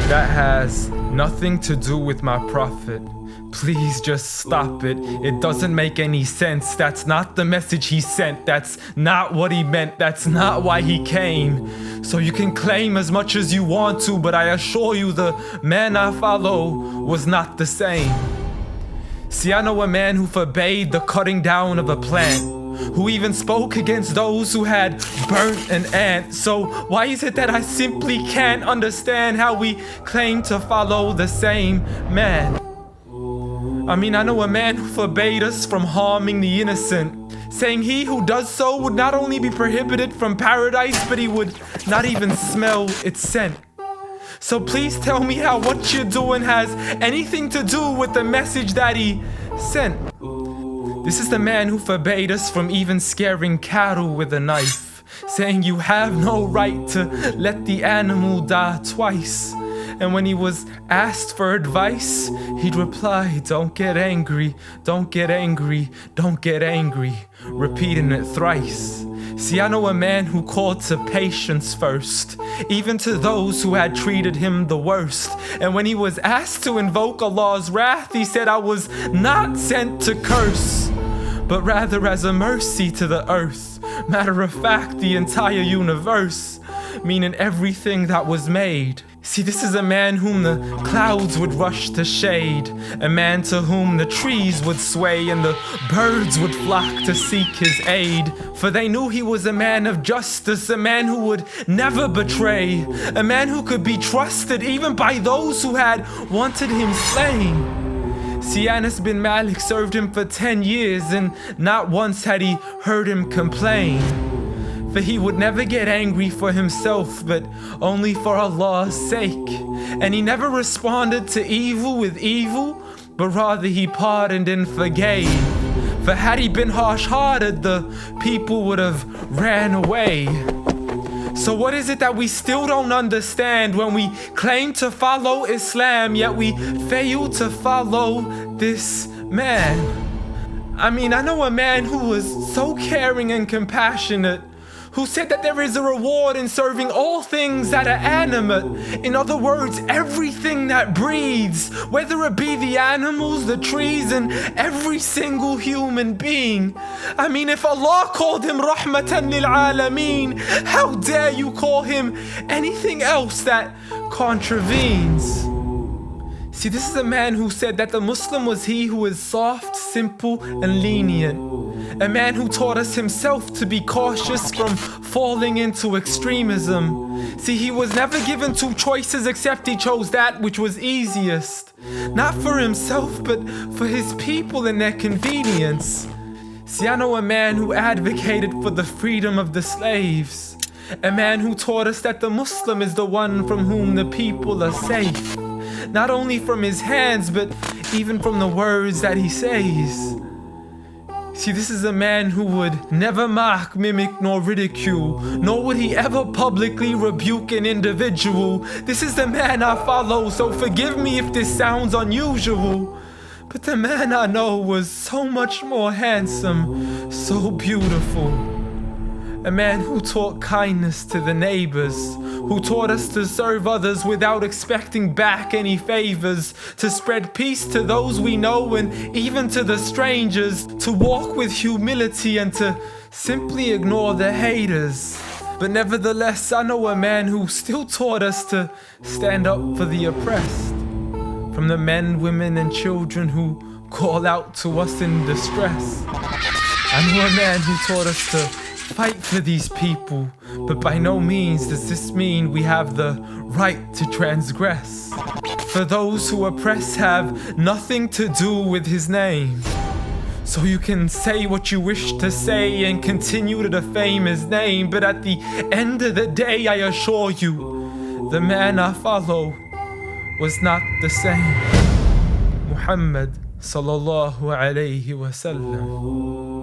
That has nothing to do with my prophet. Please just stop it. It doesn't make any sense. That's not the message he sent. That's not what he meant. That's not why he came. So you can claim as much as you want to, but I assure you the man I follow was not the same. See, I know a man who forbade the cutting down of a plant, who even spoke against those who had burnt an ant. So why is it that I simply can't understand how we claim to follow the same man? I mean, I know a man who forbade us from harming the innocent, saying he who does so would not only be prohibited from paradise, but he would not even smell its scent. So please tell me how what you're doing has anything to do with the message that he sent. This is the man who forbade us from even scaring cattle with a knife, saying you have no right to let the animal die twice. And when he was asked for advice, he'd reply, don't get angry, don't get angry, don't get angry, repeating it thrice. See, I know a man who called to patience first, even to those who had treated him the worst. And when he was asked to invoke Allah's wrath, he said, I was not sent to curse, but rather as a mercy to the earth. Matter of fact, the entire universe, meaning everything that was made. See, this is a man whom the clouds would rush to shade, a man to whom the trees would sway and the birds would flock to seek his aid. For they knew he was a man of justice, a man who would never betray, a man who could be trusted even by those who had wanted him slain. See, Anas bin Malik served him for 10 years and not once had he heard him complain. For he would never get angry for himself, but only for Allah's sake. And he never responded to evil with evil, but rather he pardoned and forgave. For had he been harsh-hearted, the people would have ran away. So what is it that we still don't understand when we claim to follow Islam, yet we fail to follow this man? I mean, I know a man who was so caring and compassionate, who said that there is a reward in serving all things that are animate. In other words, everything that breathes, whether it be the animals, the trees, and every single human being. I mean, if Allah called him Rahmatan lil Alameen, how dare you call him anything else that contravenes? See, this is a man who said that the Muslim was he who is soft, simple, and lenient. A man who taught us himself to be cautious from falling into extremism. See, he was never given two choices except he chose that which was easiest. Not for himself, but for his people and their convenience. See, I know a man who advocated for the freedom of the slaves. A man who taught us that the Muslim is the one from whom the people are safe. Not only from his hands, but even from the words that he says. See, this is a man who would never mock, mimic, nor ridicule, nor would he ever publicly rebuke an individual. This is the man I follow, so forgive me if this sounds unusual. But the man I know was so much more handsome, so beautiful. A man who taught kindness to the neighbors, who taught us to serve others without expecting back any favors, to spread peace to those we know and even to the strangers, to walk with humility and to simply ignore the haters. But nevertheless, I know a man who still taught us to stand up for the oppressed. From the men, women, and children who call out to us in distress. I know a man who taught us to fight for these people, but by no means does this mean we have the right to transgress. For those who oppress have nothing to do with his name. So you can say what you wish to say and continue to defame his name, but at the end of the day, I assure you, the man I follow was not the same. Muhammad sallallahu alayhi wa sallam.